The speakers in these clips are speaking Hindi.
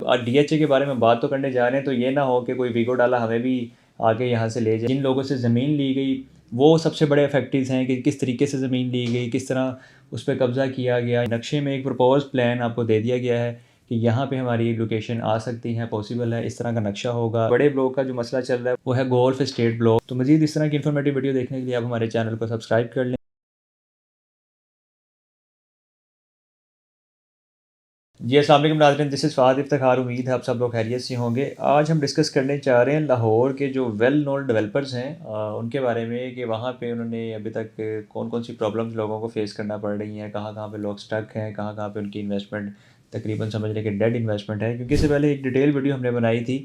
आज DHA के बारे में बात तो करने जा रहे हैं, तो ये ना हो कि कोई वीगो डाला हमें भी आके यहाँ से ले जाए। जिन लोगों से ज़मीन ली गई वो सबसे बड़े अफेक्टिव्स हैं कि किस तरीके से ज़मीन ली गई, किस तरह उस पर कब्ज़ा किया गया। नक्शे में एक प्रपोज प्लान आपको दे दिया गया है कि यहाँ पे हमारी लोकेशन आ सकती है, पॉसिबल है, इस तरह का नक्शा होगा। बड़े ब्लॉक का जो मसला चल रहा है वो है गोल्फ स्टेट ब्लॉक। तो मज़ीद इस तरह की इन्फॉर्मेटिव वीडियो देखने के लिए आप हमारे चैनल को सब्सक्राइब कर लें। जी अस्सलाम वालेकुम नाज़रीन, दिस इज़ फ़ाद इफ्तिखार। उम्मीद है आप सब लोग खैरियत से होंगे। आज हम डिस्कस करने चाह रहे हैं लाहौर के जो वेल नोन डेवलपर्स हैं उनके बारे में कि वहाँ पे उन्होंने अभी तक कौन कौन सी प्रॉब्लम्स लोगों को फेस करना पड़ रही हैं, कहाँ कहाँ पे लोग स्टक हैं, कहाँ कहाँ पे उनकी इन्वेस्टमेंट तकरीबन समझ लें कि डेड इन्वेस्टमेंट है। क्योंकि इससे पहले एक डिटेल वीडियो हमने बनाई थी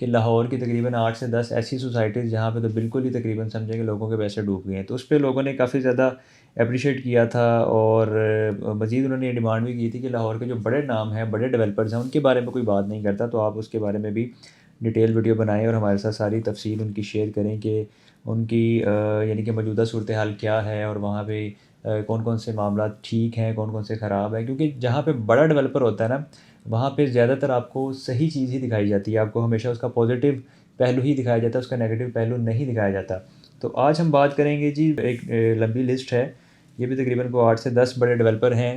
कि लाहौर की तकरीबन 8 से 10 ऐसी सोसाइटीज़ जहाँ पे तो बिल्कुल ही तकरीबन समझें कि लोगों के पैसे डूब गए हैं। तो उस पर लोगों ने काफ़ी ज़्यादा अप्रिशिएट किया था और मज़ीद उन्होंने ये डिमांड भी की थी कि लाहौर के जो बड़े नाम हैं, बड़े डेवलपर्स हैं, उनके बारे में कोई बात नहीं करता, तो आप उसके बारे में भी डिटेल वीडियो बनाएं और हमारे साथ सारी तफसील उनकी शेयर करें कि उनकी यानी कि मौजूदा सूरत हाल क्या है और वहाँ पे कौन कौन से मामला ठीक हैं, कौन कौन से ख़राब हैं। क्योंकि जहाँ पे बड़ा डेवलपर होता है ना, वहाँ पे ज़्यादातर आपको सही चीज़ ही दिखाई जाती है, आपको हमेशा उसका पॉजिटिव पहलू ही दिखाया जाता है, उसका नेगेटिव पहलू नहीं दिखाया जाता। तो आज हम बात करेंगे जी, एक लंबी लिस्ट है, ये भी तकरीबन को 8 से 10 बड़े डेवलपर हैं,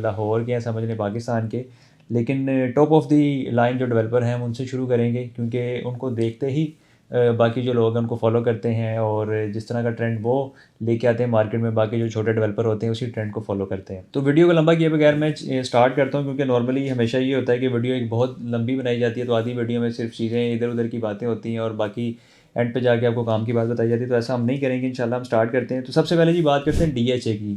लाहौर के हैं, समझ लें पाकिस्तान के। लेकिन टॉप ऑफ दी लाइन जो डेवलपर हैं हम उनसे शुरू करेंगे क्योंकि उनको देखते ही बाकी जो लोग हैं उनको फॉलो करते हैं और जिस तरह का ट्रेंड वो लेके आते हैं मार्केट में, बाकी जो छोटे डेवलपर होते हैं उसी ट्रेंड को फॉलो करते हैं। तो वीडियो को लंबा किए बगैर मैं स्टार्ट करता हूँ, क्योंकि नॉर्मली हमेशा ये होता है कि वीडियो एक बहुत लंबी बनाई जाती है तो आधी वीडियो में सिर्फ चीज़ें इधर उधर की बातें होती हैं और बाकी एंड पे जाके आपको काम की बात बताई जाती है। तो ऐसा हम नहीं करेंगे, इंशाल्लाह हम स्टार्ट करते हैं। तो सबसे पहले जी बात करते हैं DHA की,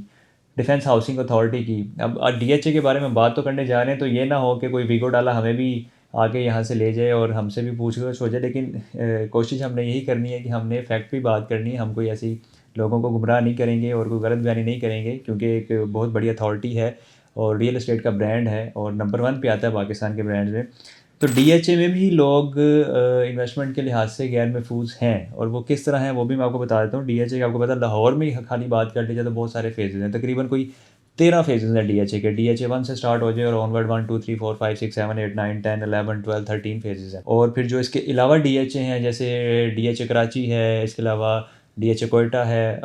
डिफेंस हाउसिंग अथॉरिटी की। अब DHA के बारे में बात तो करने जा रहे हैं, तो ये ना हो कि कोई वीगो डाला हमें भी आके यहाँ से ले जाए और हमसे भी पूछ हो जाए। लेकिन कोशिश हमने यही करनी है कि हमने फैक्ट भी बात करनी है, हम कोई ऐसी लोगों को गुमराह नहीं करेंगे और कोई गलत बयानी नहीं करेंगे, क्योंकि एक बहुत बड़ी अथॉरिटी है और रियल इस्टेट का ब्रांड है और नंबर 1 पे आता है पाकिस्तान के ब्रांड्स में। तो DHA में भी लोग इन्वेस्टमेंट के लिहाज से गैर महफूज हैं, और वो किस तरह हैं वो भी मैं आपको बता देता हूँ। DHA के आपको पता है लाहौर में ही खाली बात कर लीजिए तो बहुत सारे फेजेज़ हैं, तकरीबन कोई 13 फेजेज़ हैं DHA के। DHA 1 से स्टार्ट हो जाए और ऑनवर्ड 1 2 3 4 5 6 7 8 9 10 11 12 13 फेजेज़ हैं। और फिर जो इसके अलावा DHA हैं, जैसे DHA कराची है, इसके अलावा DHA कोयटा है,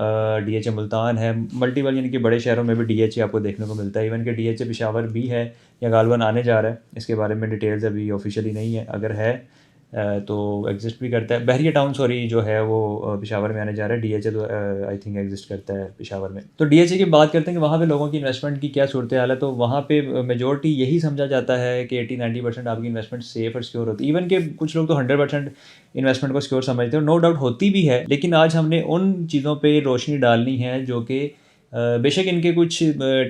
DHA मुल्तान है, मल्टीपल यानी कि बड़े शहरों में भी DHA आपको देखने को मिलता है। इवन कि DHA पेशावर भी है या गालवन आने जा रहा है, इसके बारे में डिटेल्स अभी ऑफिशियली नहीं है। अगर है तो एग्जिस्ट भी करता है। बहरिया टाउन सॉरी जो है वो पेशावर में आने जा रहा है। DHA तो आई थिंक एग्जिस्ट करता है पेशावर में। तो DHA की बात करते हैं कि वहाँ पे लोगों की इन्वेस्टमेंट की क्या सूरत हाल है। तो वहाँ पे मेजोरिटी यही समझा जाता है कि 80-90% आपकी इन्वेस्टमेंट सेफ और सिक्योर होती है। इवन कि कुछ लोग तो 100% इन्वेस्टमेंट को सिक्योर समझते हैं, नो डाउट होती भी है। लेकिन आज हमने उन चीज़ों पर रोशनी डालनी है जो कि बेशक इनके कुछ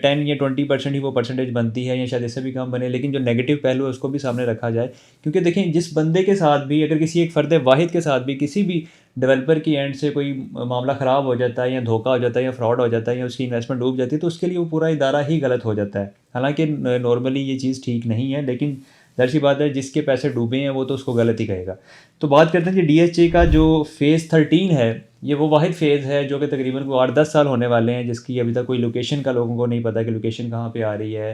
10 या 20% ही वो परसेंटेज बनती है या शायद इससे भी कम बने, लेकिन जो नेगेटिव पहलू है उसको भी सामने रखा जाए। क्योंकि देखें, जिस बंदे के साथ भी, अगर किसी एक फ़र्द वाहिद के साथ भी किसी भी डेवलपर की एंड से कोई मामला ख़राब हो जाता है या धोखा हो जाता है या फ्रॉड हो जाता है या उसकी इन्वेस्टमेंट डूब जाती है, तो उसके लिए वो पूरा इदारा ही गलत हो जाता है। हालांकि नॉर्मली ये चीज़ ठीक नहीं है, लेकिन ज़ाहिर सी बात है जिसके पैसे डूबे हैं वो तो उसको गलत ही कहेगा। तो बात करते हैं कि DHA का जो फ़ेज़ 13 है, ये वो वाहिद फ़ेज़ है जो कि तकरीबन को 8-10 साल होने वाले हैं, जिसकी अभी तक कोई लोकेशन का लोगों को नहीं पता कि लोकेशन कहाँ पे आ रही है।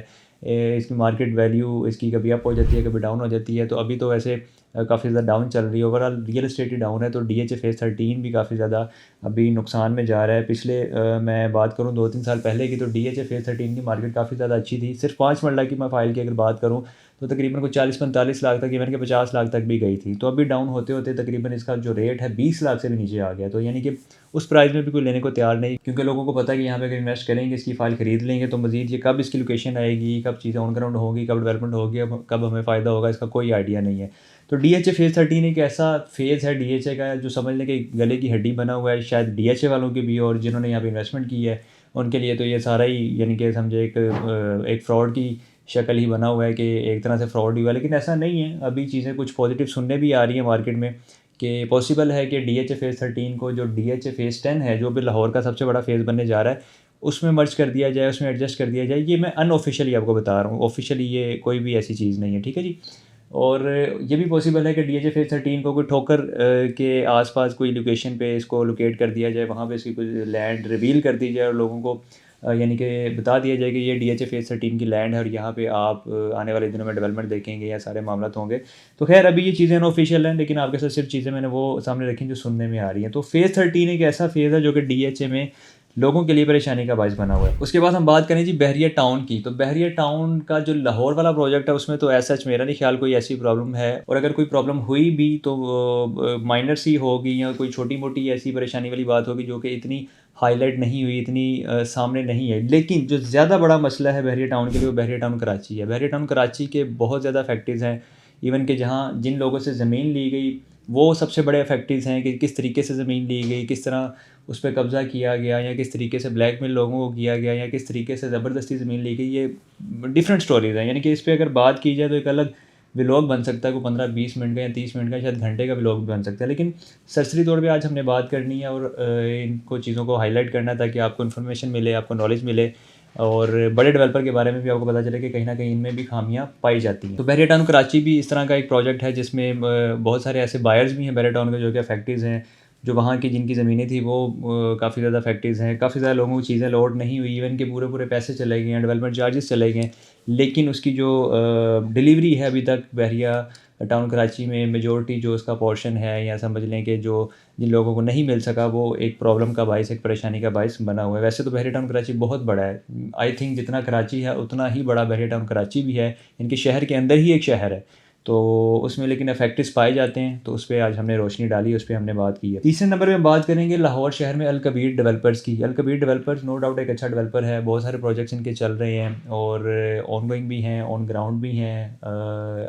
इसकी मार्केट वैल्यू इसकी कभी अप हो जाती है, कभी डाउन हो जाती है। तो अभी तो वैसे काफ़ी ज़्यादा डाउन चल रही है, ओवरऑल रियल इस्टेट ही डाउन है। तो DHA फ़ेज़ 13 भी काफ़ी ज़्यादा अभी नुकसान में जा रहा है। पिछले मैं बात करूँ 2-3 साल पहले की, तो DHA फ़ेज़ 13 की मार्केट काफ़ी ज़्यादा अच्छी थी। सिर्फ 5 मरला की मैं फ़ाइल की अगर बात करूँ तो तकरीबन को 40-45 लाख तक, इवन के 50 लाख तक भी गई थी। तो अभी डाउन होते होते तकरीबन इसका जो रेट है 20 लाख से भी नीचे आ गया। तो यानी कि उस प्राइस में भी कोई लेने को तैयार नहीं, क्योंकि लोगों को पता है कि यहाँ पे अगर इन्वेस्ट करेंगे, इसकी फ़ाइल ख़रीद लेंगे, तो मज़ीद ये कब इसकी लोकेशन आएगी, कब चीज़ें ऑन ग्राउंड होगी, कब डेवलपमेंट होगी, कब हमें फ़ायदा होगा, इसका कोई आइडिया नहीं है। तो DHA फ़ेज़ 13 एक ऐसा फ़ेज़ है DHA का जो समझ लें कि गले की हड्डी बना हुआ है, शायद DHA वालों की भी और जिन्होंने यहाँ पे इन्वेस्टमेंट की है उनके लिए तो ये सारा ही यानी कि समझे एक फ़्रॉड की शक्ल ही बना हुआ है कि एक तरह से फ्रॉड ही हुआ है। लेकिन ऐसा नहीं है, अभी चीज़ें कुछ पॉजिटिव सुनने भी आ रही हैं मार्केट में कि पॉसिबल है कि DHA फ़ेज़ 13 को जो DHA फ़ेज़ 10 है, जो भी लाहौर का सबसे बड़ा फ़ेज़ बनने जा रहा है, उसमें मर्ज कर दिया जाए, उसमें एडजस्ट कर दिया जाए। ये मैं अनऑफिशियली आपको बता रहा हूँ, ऑफिशियली ये कोई भी ऐसी चीज़ नहीं है, ठीक है जी। और ये भी पॉसिबल है कि DHA फ़ेज़ 13 को कोई ठोकर के आसपास कोई लोकेशन पे इसको लोकेट कर दिया जाए, वहाँ पे इसकी कोई लैंड रिवील कर दी जाए और लोगों को यानी कि बता दिया जाए कि ये DHA फेज़ 13 की लैंड है और यहाँ पे आप आने वाले दिनों में डेवलपमेंट देखेंगे या सारे मामला होंगे। तो खैर अभी ये चीज़ें अनऑफिशियल हैं, लेकिन आपके साथ सिर्फ चीज़ें मैंने वो सामने रखी जो सुनने में आ रही हैं। तो फेज़ 13 एक ऐसा फेज़ है जो कि DHA में लोगों के लिए परेशानी का बायस बना हुआ है। उसके बाद हम बात करें जी बहरिया टाउन की, तो बहरिया टाउन का जो लाहौर वाला प्रोजेक्ट है उसमें तो ऐसा मेरा नहीं ख्याल कोई ऐसी प्रॉब्लम है, और अगर कोई प्रॉब्लम हुई भी तो माइनर सी होगी या कोई छोटी मोटी ऐसी परेशानी वाली बात होगी जो कि इतनी हाईलाइट नहीं हुई, इतनी सामने नहीं है। लेकिन जो ज़्यादा बड़ा मसला है बहरिया टाउन के लिए वो बहरिया टाउन कराची है। बहरिया टाउन कराची के बहुत ज़्यादा फैक्ट्रीज़ हैं, इवन कि जहाँ जिन लोगों से ज़मीन ली गई वो सबसे बड़े अफेक्टिव्स हैं कि किस तरीके से ज़मीन ली गई, किस तरह उस पर कब्ज़ा किया गया, या किस तरीके से ब्लैकमेल लोगों को किया गया, या किस तरीके से ज़बरदस्ती ज़मीन ली गई। ये डिफरेंट स्टोरीज़ हैं, यानी कि इस पर अगर बात की जाए तो एक अलग व्लॉग बन सकता है, कोई 15-20 मिनट का या 30 मिनट का, शायद घंटे का व्लॉग भी बन सकता है। लेकिन सरसरी तौर पे आज हमने बात करनी है और इनको चीज़ों को हाईलाइट करना है ताकि आपको इन्फॉर्मेशन मिले, आपको नॉलेज मिले और बड़े डेवलपर के बारे में भी आपको पता चले कि कहीं ना कहीं इनमें भी खामियां पाई जाती हैं। तो बहरिया टाउन कराची भी इस तरह का एक प्रोजेक्ट है जिसमें बहुत सारे ऐसे बायर्स भी हैं बहरिया टाउन के जो कि फैक्ट्रीज़ हैं, जो वहाँ की जिनकी ज़मीनें थी वो काफ़ी ज़्यादा फैक्ट्रीज़ हैं, काफ़ी ज़्यादा लोगों की चीज़ें लोड नहीं हुई, इवन के पूरे पूरे पैसे चले गए हैं, डेवलपमेंट चार्जेस चले गए हैं, लेकिन उसकी जो डिलीवरी है अभी तक बहरिया टाउन कराची में मेजॉरिटी जो उसका पोर्शन है, या समझ लें कि जो जिन लोगों को नहीं मिल सका वो एक प्रॉब्लम का बायस, एक परेशानी का बायस बना हुआ है। वैसे तो बहरिया टाउन कराची बहुत बड़ा है, आई थिंक जितना कराची है उतना ही बड़ा बहरिया टाउन कराची भी है, इनके शहर के अंदर ही एक शहर है, तो उसमें लेकिन अफेक्टिव्स पाए जाते हैं। तो उस पर आज हमने रोशनी डाली, उस पर हमने बात की है। तीसरे नंबर पे हम बात करेंगे लाहौर शहर में अलकबीर डेवलपर्स की। अलकबीर डेवलपर्स नो डाउट एक अच्छा डेवलपर है, बहुत सारे प्रोजेक्ट्स इनके चल रहे हैं और ऑन गोइंग भी हैं, ऑन ग्राउंड भी हैं,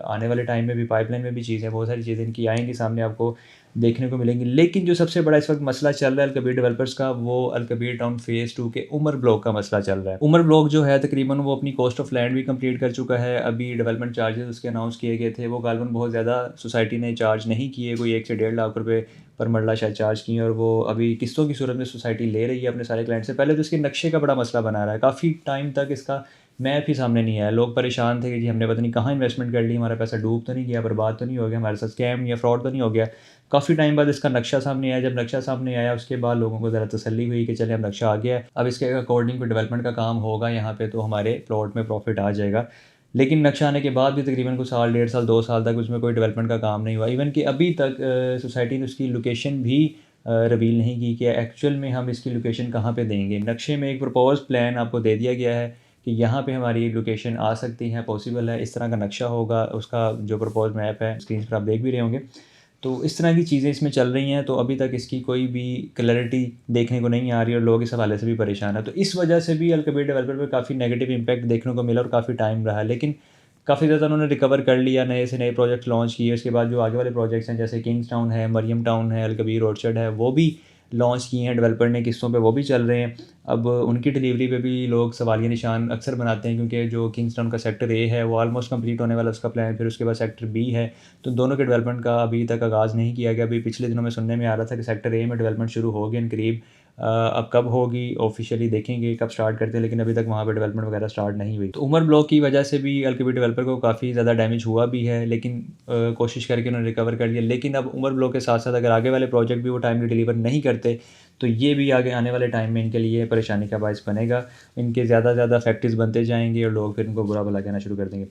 आने वाले टाइम में भी पाइपलाइन में भी चीज़ें, बहुत सारी चीज़ें इनकी आएंगी सामने, आपको देखने को मिलेंगी। लेकिन जो सबसे बड़ा इस वक्त मसला चल रहा है अलकबीर डेवलपर्स का, वो अलकबीर टाउन फेज़ 2 के उमर ब्लॉक का मसला चल रहा है। उमर ब्लॉक जो है तकरीबन वो अपनी कॉस्ट ऑफ लैंड भी कंप्लीट कर चुका है, अभी डेवलपमेंट चार्जेस उसके अनाउंस किए गए थे, वो गालबन बहुत ज़्यादा सोसाइटी ने चार्ज नहीं किए, कोई 1 से 1.5 लाख रुपये पर मरला शायद चार्ज किए, और वो अभी किस्तों की सूरत में सोसाइटी ले रही है अपने सारे क्लाइंट से। पहले तो इसके नक्शे का बड़ा मसला बना रहा है, काफ़ी टाइम तक इसका मैप ही सामने नहीं आया, लोग परेशान थे कि जी हमने पता नहीं कहाँ इन्वेस्टमेंट कर ली, हमारा पैसा डूब तो नहीं गया, बर्बाद तो नहीं हो गया, हमारे साथ स्कैम या फ्रॉड तो नहीं हो गया। काफ़ी टाइम बाद इसका नक्शा सामने आया, जब नक्शा सामने आया उसके बाद लोगों को ज़रा तसल्ली हुई कि चले अब नक्शा आ गया है, अब इसके अकॉर्डिंग कोई डेवलपमेंट का काम होगा यहाँ पे तो हमारे प्लॉट में प्रॉफिट आ जाएगा। लेकिन नक्शा आने के बाद भी तकरीबन कुछ साल, 1.5 साल, 2 साल तक उसमें कोई डेवलपमेंट का काम नहीं हुआ। इवन कि अभी तक सोसाइटी ने उसकी लोकेशन भी रिवील नहीं की कि एक्चुअल में हम इसकी लोकेशन कहाँ पे देंगे। नक्शे में एक प्रपोज प्लान आपको दे दिया गया है कि यहाँ पे हमारी लोकेशन आ सकती है, पॉसिबल है, इस तरह का नक्शा होगा, उसका जो प्रपोज मैप है स्क्रीन पर आप देख भी रहे होंगे। तो इस तरह की चीज़ें इसमें चल रही हैं, तो अभी तक इसकी कोई भी क्लैरिटी देखने को नहीं आ रही और लोग इस हवाले से भी परेशान हैं। तो इस वजह से भी अलकबीर डेवलपर पे काफ़ी नेगेटिव इम्पैक्ट देखने को मिला और काफ़ी टाइम रहा, लेकिन काफ़ी ज़्यादा उन्होंने रिकवर कर लिया, नए से नए प्रोजेक्ट लॉन्च किए। उसके बाद जो आगे वाले प्रोजेक्ट्स हैं जैसे किंग्स टाउन है, मरियम टाउन है, अलकबीर ऑर्चर्ड है, वो भी लॉन्च किए हैं डेवलपर ने किस्तों पे, वो भी चल रहे हैं। अब उनकी डिलीवरी पे भी लोग सवालिया निशान अक्सर बनाते हैं, क्योंकि जो किंग्स टाउन का सेक्टर ए है वो ऑलमोस्ट कंप्लीट होने वाला उसका प्लान, फिर उसके बाद सेक्टर बी है, तो दोनों के डेवलपमेंट का अभी तक आगाज़ नहीं किया गया। अभी पिछले दिनों में सुनने में आ रहा था कि सेक्टर ए में डेवलपमेंट शुरू हो गई करीब, अब कब होगी ऑफिशियली देखेंगे कब स्टार्ट करते हैं, लेकिन अभी तक वहाँ पे डेवलपमेंट वगैरह स्टार्ट नहीं हुई। तो उमर ब्लॉक की वजह से भी अलकबीर डेवलपर को काफ़ी ज़्यादा डैमेज हुआ भी है, लेकिन कोशिश करके उन्होंने रिकवर कर लिया। लेकिन अब उमर ब्लॉक के साथ साथ अगर आगे वाले प्रोजेक्ट भी वो टाइमली डिलीवर नहीं करते तो ये भी आगे आने वाले टाइम में इनके लिए परेशानी का बायस बनेगा। इनके ज़्यादा से ज़्यादा फैक्ट्रीज बनते जाएंगे और लोग फिर इनको बुरा भला कहना शुरू कर देंगे।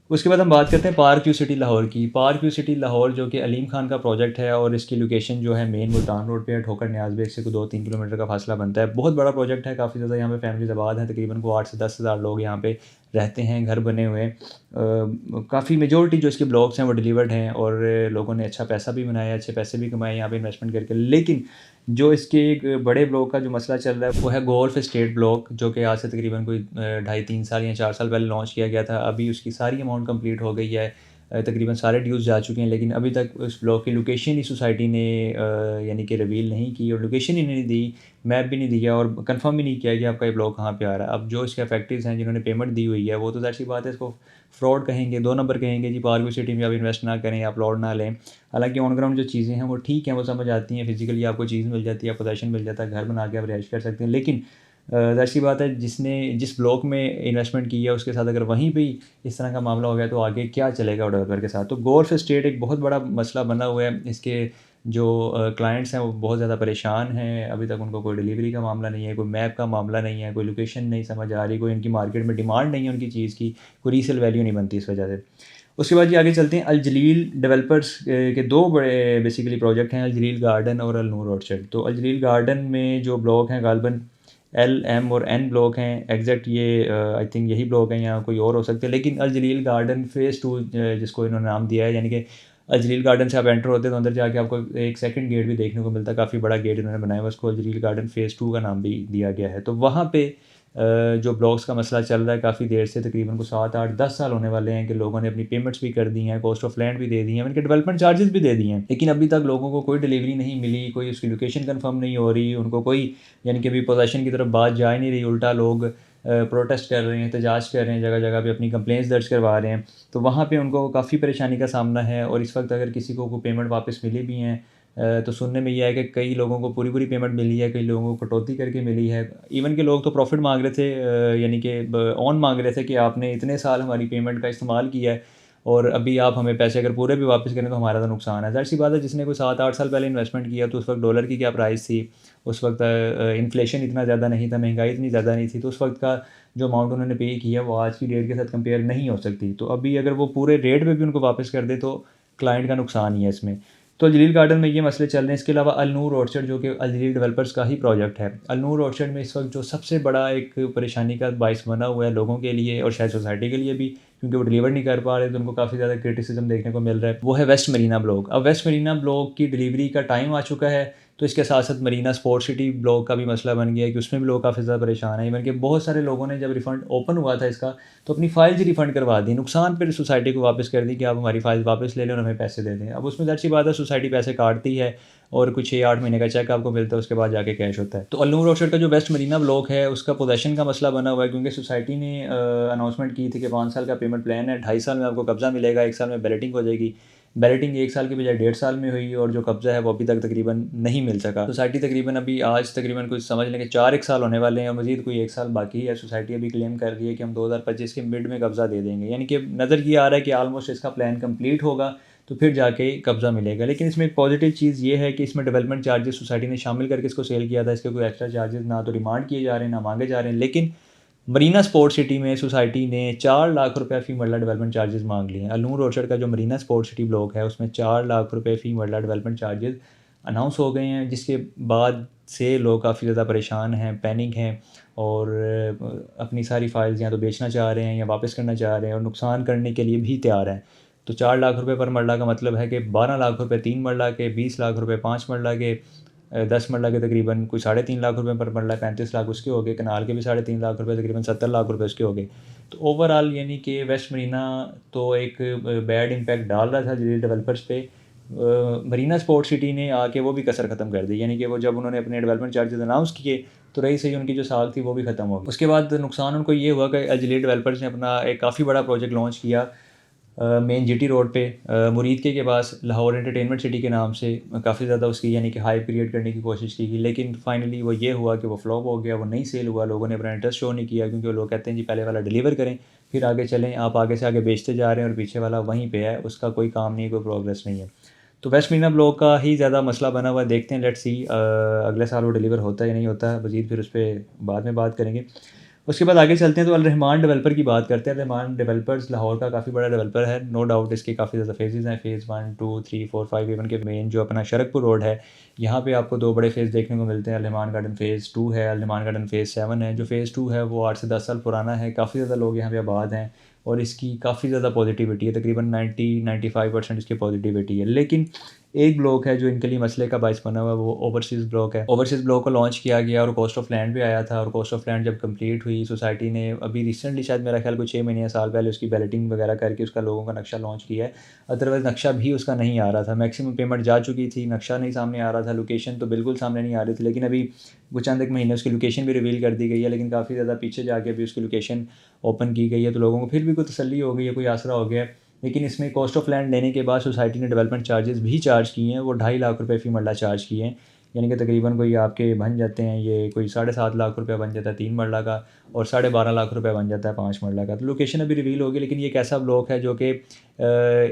उसके बाद हम बात करते हैं पार्क व्यू सिटी लाहौर की। पार्क व्यू सिटी लाहौर जो कि अलीम खान का प्रोजेक्ट है और इसकी लोकेशन जो है मेन मुल्तान रोड पे है, ठोकर न्याज बेग से कोई 2-3 किलोमीटर का फासला बनता है। बहुत बड़ा प्रोजेक्ट है, काफ़ी ज़्यादा यहाँ पे फैमिलीज आबाद हैं, तकरीबन को 8 से 10 हज़ार लोग यहाँ पे रहते हैं, घर बने हुए हैं। काफ़ी मेजॉरिटी जो इसके ब्लॉक्स हैं वो डिलीवर्ड हैं और लोगों ने अच्छा पैसा भी बनाया, अच्छे पैसे भी कमाए यहाँ पे इन्वेस्टमेंट करके। लेकिन जो इसके एक बड़े ब्लॉक का जो मसला चल रहा है वो है गोल्फ स्टेट ब्लॉक, जो कि आज से तकरीबन कोई 2.5-3 साल या 4 साल पहले लॉन्च किया गया था। अभी उसकी सारी अमाउंट कंप्लीट हो गई है, तकरीबन सारे ड्यूज़ जा चुके हैं, लेकिन अभी तक उस ब्लॉक की लोकेशन ही सोसाइटी ने यानी कि रिवील नहीं की और लोकेशन ही नहीं दी, मैप भी नहीं दिया और कंफर्म भी नहीं किया कि आपका ये ब्लॉक कहाँ पे आ रहा है। अब जो इसके अफेक्टिव्स हैं जिन्होंने पेमेंट दी हुई है वो तो ज़ाहिर सी बात है इसको फ्रॉड कहेंगे, 2 नंबर कहेंगे, जी पार्क व्यू सिटी में आप इन्वेस्ट ना करें, आप प्लॉट ना लें। हालांकि ऑन ग्राउंड जो चीज़ें हैं वो ठीक हैं, वो समझ आती हैं, फिजिकली आपको चीज़ मिल जाती है, पोजेशन मिल जाता है, घर बना के आप रिहाइश कर सकते हैं। लेकिन ज़ाहिर सी बात है जिसने जिस ब्लॉक में इन्वेस्टमेंट की है उसके साथ अगर वहीं पे ही इस तरह का मामला हो गया तो आगे क्या चलेगा डेवलपर के साथ। तो गौर से स्टेट एक बहुत बड़ा मसला बना हुआ है। इसके जो क्लाइंट्स हैं वो बहुत ज़्यादा परेशान हैं। अभी तक उनको कोई डिलीवरी का मामला नहीं है, कोई मैप का मामला नहीं है, कोई लोकेशन नहीं समझ आ रही, कोई इनकी मार्केट में डिमांड नहीं है उनकी चीज़ की, कोई रीसेल वैल्यू नहीं बनती इस वजह से। उसके बाद ये आगे चलते हैं। अल जलील डेवलपर्स के दो बड़े बेसिकली प्रोजेक्ट हैं, अल जलील गार्डन और अल नूर ऑर्चर्ड। तो अल जलील गार्डन में जो ब्लॉक हैं गालिबन एल एम और एन ब्लॉक हैं, एग्जैक्ट ये आई थिंक यही ब्लॉक हैं या कोई और हो सकते हैं। लेकिन अल जलील गार्डन फ़ेज़ 2 जिसको इन्होंने नाम दिया है, यानी कि अल जलील गार्डन से आप एंटर होते हैं तो अंदर जाके आपको एक सेकंड गेट भी देखने को मिलता है, काफ़ी बड़ा गेट इन्होंने बनाया हुआ है, उसको अल जलील गार्डन फ़ेज़ 2 का नाम भी दिया गया है। तो वहाँ पे जो ब्लॉक्स का मसला चल रहा है काफ़ी देर से, तकरीबन को 7, 8, 10 साल होने वाले हैं कि लोगों ने अपनी पेमेंट्स भी कर दी हैं, कॉस्ट ऑफ लैंड भी दे दी हैं, उनके डेवलपमेंट चार्जेस भी दे दिए हैं, लेकिन अभी तक लोगों को कोई डिलीवरी नहीं मिली, कोई उसकी लोकेशन कंफर्म नहीं हो रही, उनको कोई यानी कि अभी पोजेसन की तरफ बात जा ही नहीं रही। उल्टा लोग प्रोटेस्ट कर रहे हैं, एहतजाज कर रहे हैं, जगह जगह पे अपनी कंप्लेंट्स दर्ज करवा रहे हैं। तो वहाँ पे उनको काफ़ी परेशानी का सामना है। और इस वक्त अगर किसी को पेमेंट वापस मिली भी हैं तो सुनने में ये है कि कई लोगों को पूरी पूरी पेमेंट मिली है, कई लोगों को कटौती करके मिली है। इवन के लोग तो प्रॉफिट मांग रहे थे, यानी कि ऑन मांग रहे थे कि आपने इतने साल हमारी पेमेंट का इस्तेमाल किया है और अभी आप हमें पैसे अगर पूरे भी वापस करें तो हमारा तो नुकसान है। ज़ाहिर सी बात है जिसने कोई 7-8 साल पहले इन्वेस्टमेंट किया तो उस वक्त डॉलर की क्या प्राइस थी, उस वक्त इन्फ्लेशन इतना ज़्यादा नहीं था, महंगाई इतनी ज़्यादा नहीं थी, तो उस वक्त का जो अमाउंट उन्होंने पे किया वो आज की डेट के साथ कंपेयर नहीं हो सकती। तो अभी अगर वो पूरे रेट पे भी उनको वापस कर दे तो क्लाइंट का नुकसान ही है इसमें। तो अल जलील गार्डन में ये मसले चल रहे हैं। इसके अलावा अल नूर ऑर्चर्ड जो कि अल जलील डेवलपर्स का ही प्रोजेक्ट है, अल नूर ऑर्चर्ड में इस वक्त जो सबसे बड़ा एक परेशानी का बाइस बना हुआ है लोगों के लिए और शायद सोसाइटी के लिए भी, क्योंकि वो डिलीवर नहीं कर पा रहे तो उनको काफ़ी ज़्यादा क्रिटिसिज्म देखने को मिल रहा है, वो है वेस्ट मरीना ब्लॉक। अब वेस्ट मरीना ब्लॉक की डिलीवरी का टाइम आ चुका है, तो इसके साथ साथ मरीना स्पोर्ट सिटी ब्लॉक का भी मसला बन गया है कि उसमें भी लोग काफ़ी ज़्यादा परेशान हैं। इवन कि बहुत सारे लोगों ने जब रिफ़ंड ओपन हुआ था इसका तो अपनी फ़ाइल्स ही रिफ़ंड करवा दी, नुकसान पर सोसाइटी को वापस कर दी कि आप हमारी फ़ाइल वापस ले लें और हमें पैसे दे दें। अब उसमें ज़ाहिर सी बात है सोसाइटी पैसे काटती है और कुछ 6-8 महीने का चेक आपको मिलता है, उसके बाद जाके कैश होता है। तो अल नूर ऑर्चर्ड का जो वेस्ट मरीना ब्लॉक है उसका पोजेसन का मसला बना हुआ है, क्योंकि सोसाइटी ने अनाउंसमेंट की थी कि 5 साल का पेमेंट प्लान है, 2.5 साल में आपको कब्ज़ा मिलेगा, 1 साल में बैलेटिंग हो जाएगी। बैलेटिंग 1 साल की बजाय 1.5 साल में हुई और जो कब्ज़ा है वो अभी तक तकरीबन नहीं मिल सका। सोसाइटी तकरीबन अभी आज तकरीबन कुछ समझ लें कि 4 साल होने वाले हैं, मज़ीद कोई 1 साल बाकी है। सोसाइटी अभी क्लेम कर रही है कि हम 2025 के मिड में कब्ज़ा दे देंगे, यानी कि नज़र ये आ रहा है कि आलमोस्ट इसका प्लान कंप्लीट होगा तो फिर जाके कब्ज़ा मिलेगा। लेकिन इसमें एक पॉजिटिव चीज़ ये है कि इसमें डेवलपमेंट चार्जेस सोसाइटी ने शामिल करके इसको सेल किया था, इसके कोई एक्स्ट्रा चार्जेस ना तो डिमांड किए जा रहे हैं ना मांगे जा रहे हैं। लेकिन मरीना स्पोर्ट सिटी में सोसाइटी ने 4 लाख रुपए फ़ी मरला डेवलपमेंट चार्जेस मांग लिए हैं। अल नूर ऑर्चर्ड का जो मरीना स्पोर्ट सिटी ब्लॉक है उसमें 4 लाख रुपए फ़ी मरला डेवलपमेंट चार्जेस अनाउंस हो गए हैं, जिसके बाद से लोग काफ़ी ज़्यादा परेशान हैं, पैनिक हैं और अपनी सारी फाइल्स या तो बेचना चाह रहे हैं या वापस करना चाह रहे हैं और नुकसान करने के लिए भी तैयार हैं। तो 4 लाख रुपए पर मरला का मतलब है कि 12 लाख रुपए 3 मरला के, 20 लाख रुपए 5 मरला के, 10 मरला के तकरीबन कोई 3.5 लाख रुपए पर मरला, 35 लाख उसके हो गए, कनाल के भी 3.5 लाख रुपए, तकरीबन 70 लाख रुपए उसके हो गए। तो ओवरऑल यानी कि वेस्ट मरीना तो एक बैड इम्पैक्ट डाल रहा था जलील डेवलपर्स पे। मरीना स्पोर्ट सिटी ने आके वो भी कसर ख़त्म कर दी, यानी कि वो जब उन्होंने अपने डेवलपमेंट चार्जेस अनाउंस किए तो रही सही उनकी जो साख थी वो भी ख़त्म हो गई। उसके बाद नुकसान उनको ये हुआ कि जलील डेवलपर्स ने अपना एक काफ़ी बड़ा प्रोजेक्ट लॉन्च किया मेन जीटी रोड पे मुरीद के पास, लाहौर एंटरटेनमेंट सिटी के नाम से। काफ़ी ज़्यादा उसकी यानी कि हाई क्रिएट करने की कोशिश की, लेकिन फाइनली वो ये हुआ कि वो फ्लॉप हो गया, वो नहीं सेल हुआ, लोगों ने अपना इंटरेस्ट शो नहीं किया, क्योंकि वो लोग कहते हैं जी पहले वाला डिलीवर करें फिर आगे चलें। आप आगे से आगे बेचते जा रहे हैं और पीछे वाला वहीं पे है, उसका कोई काम नहीं है, कोई प्रोग्रेस नहीं है। तो वेस्ट मरीना ब्लॉक का ही ज़्यादा मसला बना हुआ है। देखते हैं, लेट्स सी अगले साल वो डिलीवर होता है या नहीं होता है, मज़ीद फिर उस पर बाद में बात करेंगे। उसके बाद आगे चलते हैं तो अल रहमान डेवलपर की बात करते हैं। अल रहमान डेवलपर्स लाहौर का काफ़ी बड़ा डेवलपर है, नो डाउट। इसके काफ़ी ज़्यादा फेजेज़ हैं, फ़ेज़ 1, 2, 3, 4, 5। इवन के मेन जो अपना शरकपुर रोड है यहाँ पे आपको 2 बड़े फ़ेज़ देखने को मिलते हैं। अल रहमान गार्डन फ़ेज़ 2 है, अल रहमान गार्डन फ़ेज़ 7 है। जो फ़ेज़ 2 है वो 8 से 10 साल पुराना है, काफ़ी ज़्यादा लोग यहाँ पे आबाद हैं और इसकी काफ़ी ज़्यादा पॉजिटिविटी है, तकरीबन 90-95% इसकी पॉजिटिविटी है। लेकिन एक ब्लॉक है जो इनके लिए मसले का बायस बना हुआ है, वो ओवरसीज़ ब्लॉक है। ओवरसीज़ ब्लॉक को लॉन्च किया गया और कॉस्ट ऑफ लैंड भी आया था, और कॉस्ट ऑफ लैंड जब कंप्लीट हुई सोसाइटी ने अभी रिसेंटली शायद मेरा ख्याल कुछ 6 महीने या साल पहले उसकी बैलेटिंग वगैरह करके उसका लोगों का नक्शा लॉन्च किया है। अदरवाइज़ नक्शा भी उसका नहीं आ रहा था, मैक्सिमम पेमेंट जा चुकी थी, नक्शा नहीं सामने आ रहा था, लोकेशन तो बिल्कुल सामने नहीं आ रही थी। लेकिन अभी कुछ चंद एक महीने उसकी लोकेशन भी रिवील कर दी गई है, लेकिन काफ़ी ज़्यादा पीछे जाके भी उसकी लोकेशन ओपन की गई है, तो लोगों को फिर भी कोई तसल्ली हो गई है, कोई आसरा हो गया है। लेकिन इसमें कॉस्ट ऑफ लैंड लेने के बाद सोसाइटी ने डेवलपमेंट चार्जेस भी चार्ज किए हैं, वो 2.5 लाख रुपए फ़ी मरला चार्ज किए हैं यानी कि तकरीबन कोई आपके बन जाते हैं, ये कोई 7.5 लाख रुपये बन जाता है 3 मरला का, और 12.5 लाख रुपये बन जाता है 5 मरला का। तो लोकेशन अभी रिवील होगी, लेकिन ये एक ऐसा ब्लॉक है जो कि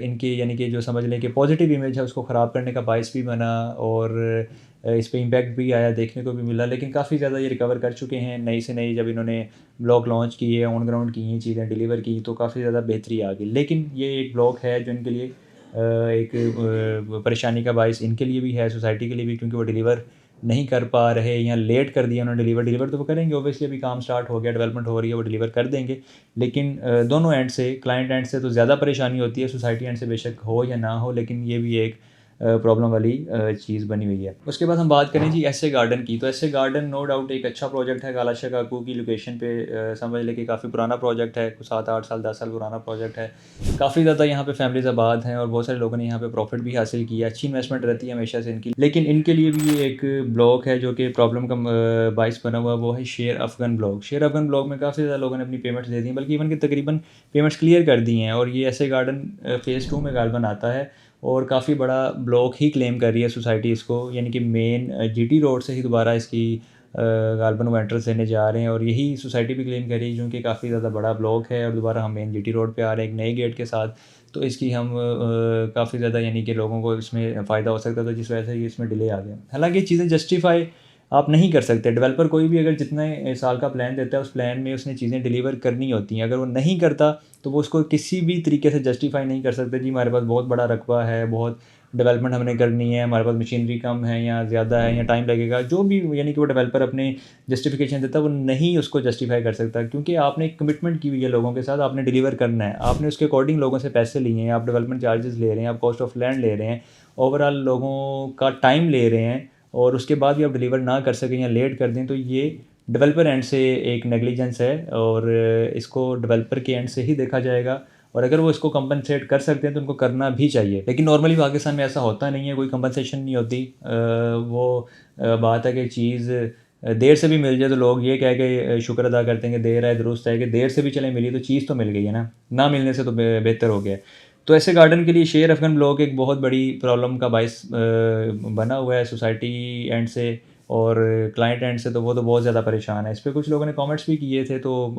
इनकी यानी कि जो समझ लें कि पॉजिटिव इमेज है उसको ख़राब करने का बायस भी बना, और इस पे इम्पैक्ट भी आया, देखने को भी मिला। लेकिन काफ़ी ज़्यादा ये रिकवर कर चुके हैं। नई से नई जब इन्होंने ब्लॉग लॉन्च किए, ऑन ग्राउंड की ये चीज़ें डिलीवर की, तो काफ़ी ज़्यादा बेहतरी आ गई। लेकिन ये एक ब्लॉग है जो इनके लिए एक परेशानी का बायस इनके लिए भी है, सोसाइटी के लिए भी, क्योंकि वो डिलीवर नहीं कर पा रहे या लेट कर दिया उन्होंने डिलीवर तो वो करेंगे ऑब्वियसली, अभी काम स्टार्ट हो गया, डेवलपमेंट हो रही है, वो डिलीवर कर देंगे। लेकिन दोनों एंड से, क्लाइंट एंड से तो ज़्यादा परेशानी होती है, सोसाइटी एंड से बेशक हो या ना हो, लेकिन ये भी एक प्रॉब्लम वाली चीज़ बनी हुई है। उसके बाद हम बात करें जी एसए गार्डन की, तो एसए गार्डन नो डाउट एक अच्छा प्रोजेक्ट है कालाशाह काकू की लोकेशन पे। समझ लें कि काफ़ी पुराना प्रोजेक्ट है, कुछ 7-8 साल 10 साल पुराना प्रोजेक्ट है। काफ़ी ज़्यादा यहाँ पे फैमिलीज आबाद हैं और बहुत सारे लोगों ने यहाँ पे प्रॉफिट भी हासिल किया, अच्छी इन्वेस्टमेंट रहती है हमेशा से इनकी। लेकिन इनके लिए भी ये एक ब्लॉक है जो कि प्रॉब्लम का बाइस बना हुआ, वो है शेर अफगन ब्लॉक। शेर अफगन ब्लॉक में काफ़ी ज़्यादा लोगों ने अपनी पेमेंट्स दे दी, बल्कि इवन के तकरीबन पेमेंट्स क्लियर कर दी हैं, और ये एसए गार्डन फ़ेज़ 2 में गालबन आता है, और काफ़ी बड़ा ब्लॉक ही क्लेम कर रही है सोसाइटी इसको, यानी कि मेन जीटी रोड से ही दोबारा इसकी गालबन वो एंट्रेंस देने जा रहे हैं, और यही सोसाइटी भी क्लेम कर रही है क्योंकि काफ़ी ज़्यादा बड़ा ब्लॉक है, और दोबारा हम मेन जीटी रोड पे आ रहे हैं एक नए गेट के साथ। तो इसकी हम काफ़ी ज़्यादा यानी कि लोगों को इसमें फ़ायदा हो सकता था, जिस वजह से ये इसमें डिले आ गया। हालांकि ये चीज़ें जस्टिफाई आप नहीं कर सकते, डेवलपर कोई भी अगर जितने साल का प्लान देता है उस प्लान में उसने चीज़ें डिलीवर करनी होती हैं, अगर वो नहीं करता तो वो उसको किसी भी तरीके से जस्टिफाई नहीं कर सकते। जी हमारे पास बहुत बड़ा रकबा है, बहुत डेवलपमेंट हमने करनी है, हमारे पास मशीनरी कम है या ज़्यादा है या टाइम लगेगा, जो भी यानी कि वो डेवलपर अपने जस्टिफिकेशन देता है वो नहीं उसको जस्टिफाई कर सकता, क्योंकि आपने एक कमिटमेंट की हुई है लोगों के साथ, आपने डिलीवर करना है, आपने उसके अकॉर्डिंग लोगों से पैसे लिए हैं, आप डेवलपमेंट चार्जेस ले रहे हैं, आप कॉस्ट ऑफ लैंड ले रहे हैं, ओवरऑल लोगों का टाइम ले रहे हैं, और उसके बाद भी आप डिलीवर ना कर सकें या लेट कर दें, तो ये डेवलपर एंड से एक नेग्लिजेंस है, और इसको डेवलपर के एंड से ही देखा जाएगा, और अगर वो इसको कंपनसेट कर सकते हैं तो उनको करना भी चाहिए। लेकिन नॉर्मली पाकिस्तान में ऐसा होता नहीं है, कोई कंपनसेशन नहीं होती। वो बात है कि चीज़ देर से भी मिल जाए तो लोग ये कह के शुक्र अदा करते हैं कि देर आए दुरुस्त है, कि देर से भी चले मिली तो चीज़ तो मिल गई है ना मिलने से तो बेहतर हो गया। तो ऐसे गार्डन के लिए शेर अफगन ब्लॉक एक बहुत बड़ी प्रॉब्लम का बायस बना हुआ है सोसाइटी एंड से और क्लाइंट एंड से, तो वो तो बहुत ज़्यादा परेशान है। इस पर कुछ लोगों ने कमेंट्स भी किए थे, तो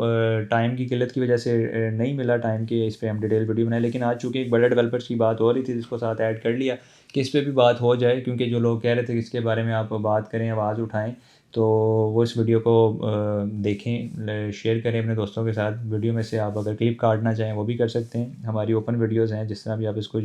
टाइम की किल्लत की वजह से नहीं मिला टाइम के इस पर हम डिटेल वीडियो बनाए, लेकिन आज चूँकि एक बड़े डेवलपर्स की बात हो रही थी जिसको साथ ऐड कर लिया कि इस पर भी बात हो जाए, क्योंकि जो लोग कह रहे थे कि इसके बारे में आप बात करें, आवाज़ उठाएँ, तो वो इस वीडियो को देखें, शेयर करें अपने दोस्तों के साथ। वीडियो में से आप अगर क्लिप काटना चाहें वो भी कर सकते हैं, हमारी ओपन वीडियोज़ हैं, जिस तरह भी आप इसको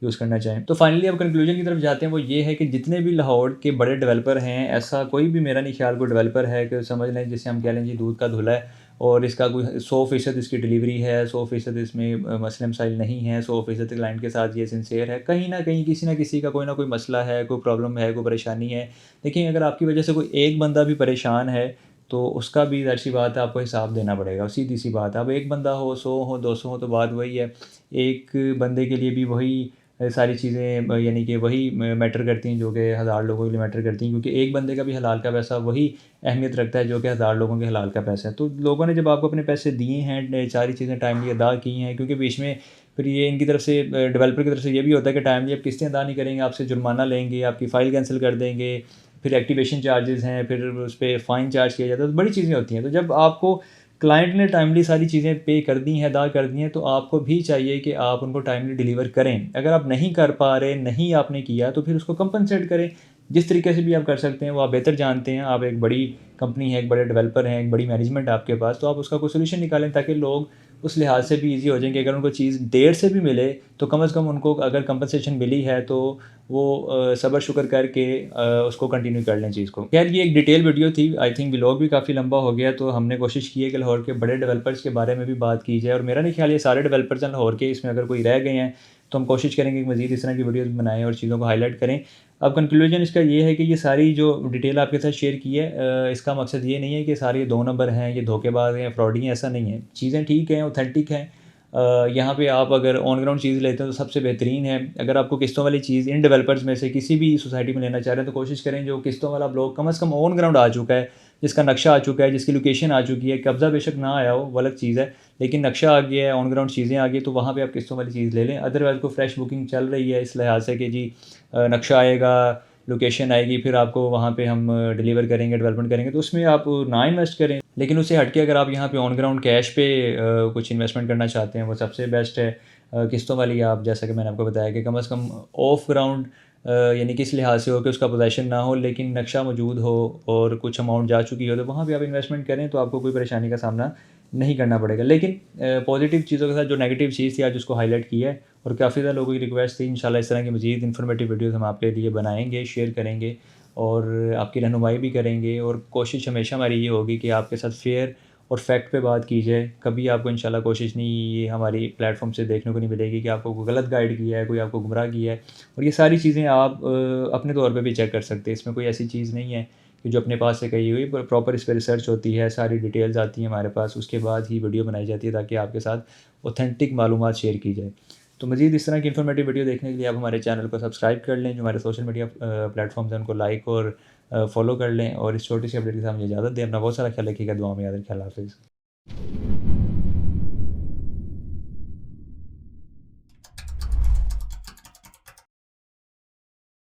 यूज़ करना चाहें। तो फाइनली अब कंक्लूजन की तरफ जाते हैं, वो ये है कि जितने भी लाहौर के बड़े डेवलपर हैं, ऐसा कोई भी मेरा नहीं ख्याल कोई डेवलपर है कि समझ लें जिसे हम कह लें जी दूध का धुला है और इसका कोई 100% इसकी डिलीवरी है, 100% इसमें मसले मसाइल नहीं है, 100% क्लाइंट के साथ ये सिंसेयर है। कहीं ना कहीं किसी ना किसी का कोई ना कोई मसला है, कोई प्रॉब्लम है, कोई परेशानी है। देखिए अगर आपकी वजह से कोई एक बंदा भी परेशान है तो उसका भी ज़ाहिर सी बात है आपको हिसाब देना पड़ेगा, सीधी सी बात है। अब एक बंदा हो, 100 हो, 200 हो, तो बात वही है। एक बंदे के लिए भी वही सारी चीज़ें यानी कि वही मैटर करती हैं जो कि हज़ार लोगों के लिए मैटर करती हैं, क्योंकि एक बंदे का भी हलाल का पैसा वही अहमियत रखता है जो कि हज़ार लोगों के हलाल का पैसा है। तो लोगों ने जब आपको अपने पैसे दिए हैं, सारी चीज़ें टाइमली अदा की हैं, क्योंकि बीच में फिर ये इनकी तरफ से डेवलपर की तरफ से ये भी होता है कि टाइमली आप किस्तें अदा नहीं करेंगे, आपसे जुर्माना लेंगे, आपकी फ़ाइल कैंसिल कर देंगे, फिर एक्टिवेशन चार्जेस हैं, फिर उस पर फ़ाइन चार्ज किया जाता है, तो बड़ी चीज़ें होती हैं। तो जब आपको क्लाइंट ने टाइमली सारी चीज़ें पे कर दी हैं, अदा कर दी हैं, तो आपको भी चाहिए कि आप उनको टाइमली डिलीवर करें। अगर आप नहीं कर पा रहे, नहीं आपने किया, तो फिर उसको कंपनसेट करें। जिस तरीके से भी आप कर सकते हैं वो आप बेहतर जानते हैं। आप एक बड़ी कंपनी है, एक बड़े डेवलपर हैं, एक बड़ी मैनेजमेंट है आपके पास, तो आप उसका कोई सोल्यूशन निकालें ताकि लोग उस लिहाज से भी ईजी हो जाएँ कि अगर उनको चीज़ देर से भी मिले तो कम से कम उनको अगर कंपनसेशन मिली है तो वो सब्र शुक्र करके उसको कंटिन्यू कर लें चीज़ को। खैर ये एक डिटेल वीडियो थी, आई थिंक व्लॉग भी काफ़ी लंबा हो गया, तो हमने कोशिश की है कि लाहौर के बड़े डेवलपर्स के बारे में भी बात की जाए, और मेरा नहीं ख्याल ये सारे डेवलपर्स हैं लाहौर के, इसमें अगर कोई रह गए हैं तो हम कोशिश करेंगे कि मज़ीद इस तरह की वीडियोज़ बनाएं और चीज़ों को हाईलाइट करें। अब कंक्लूजन इसका ये है कि ये सारी जो डिटेल आपके साथ शेयर की है, इसका मकसद ये नहीं है कि सारे ये 2 नंबर हैं, ये धोखेबाज हैं, फ्रॉडी हैं, ऐसा नहीं है। चीज़ें ठीक हैं, ऑथेंटिक हैं। यहाँ पे आप अगर ऑन ग्राउंड चीज़ लेते हैं तो सबसे बेहतरीन है। अगर आपको किस्तों वाली चीज़ इन डेवलपर्स में से किसी भी सोसाइटी में लेना चाह रहे हैं तो कोशिश करें जो किस्तों वाला ब्लॉक कम से कम ऑन ग्राउंड आ चुका है, जिसका नक्शा आ चुका है, जिसकी लोकेशन आ चुकी है, कब्ज़ा बेशक ना आया हो वो अलग चीज़ है, लेकिन नक्शा आ गया है, ऑन ग्राउंड चीज़ें आ गई, तो वहाँ पे आप किस्तों वाली चीज़ ले लें। अदरवाइज़ को फ्रेश बुकिंग चल रही है इस लिहाज से कि जी नक्शा आएगा लोकेशन आएगी, फिर आपको वहाँ पे हम डिलीवर करेंगे, डेवलपमेंट करेंगे, तो उसमें आप ना इन्वेस्ट करें। लेकिन उससे हट के अगर आप यहाँ पे ऑन ग्राउंड कैश पे कुछ इन्वेस्टमेंट करना चाहते हैं, वो सबसे बेस्ट है। किस्तों वाली आप, जैसा कि मैंने आपको बताया कि कम से कम ऑफ ग्राउंड यानी किस लिहाज से हो कि उसका पोजेसन ना हो लेकिन नक्शा मौजूद हो और कुछ अमाउंट जा चुकी हो, तो वहाँ पे आप इन्वेस्टमेंट करें तो आपको कोई परेशानी का सामना नहीं करना पड़ेगा। लेकिन पॉजिटिव चीज़ों के साथ जो नेगेटिव चीज़ थी आज उसको हाईलाइट किया है, और काफ़ी ज़्यादा लोगों की रिक्वेस्ट थी। इंशाल्लाह इस तरह की मज़ीद इन्फॉर्मेटिव वीडियोज़ हम आपके लिए बनाएंगे, शेयर करेंगे और आपकी रहनुमाई भी करेंगे। और कोशिश हमेशा हमारी ये होगी कि आपके साथ फेयर और फैक्ट पे बात की जाए। कभी आपको इंशाल्लाह कोशिश नहीं ये हमारी प्लेटफॉर्म से देखने को नहीं मिलेगी कि आपको कोई गलत गाइड किया है, कोई आपको गुमराह किया है। और ये सारी चीज़ें आप अपने तौर पे भी चेक कर सकते हैं। इसमें कोई ऐसी चीज़ नहीं है कि जो अपने पास से कही हुई, प्रॉपर इस पर रिसर्च होती है, सारी डिटेल्स आती हैं हमारे पास, उसके बाद ही वीडियो बनाई जाती है ताकि आपके साथ ऑथेंटिक मालूमात शेयर की जाए। तो मज़ीद इस तरह की इन्फॉर्मेटिव वीडियो देखने के लिए आप हमारे चैनल को सब्सक्राइब कर लें, जो हमारे सोशल मीडिया प्लेटफॉर्म्स हैं उनको लाइक और फॉलो कर लें। और इस छोटी सी अपडेट के साथ मुझे इजाज़त दें। अपना बहुत सारा ख्याल रखिएगा, दुआ में याद रखें। अल्लाह हाफ़िज़।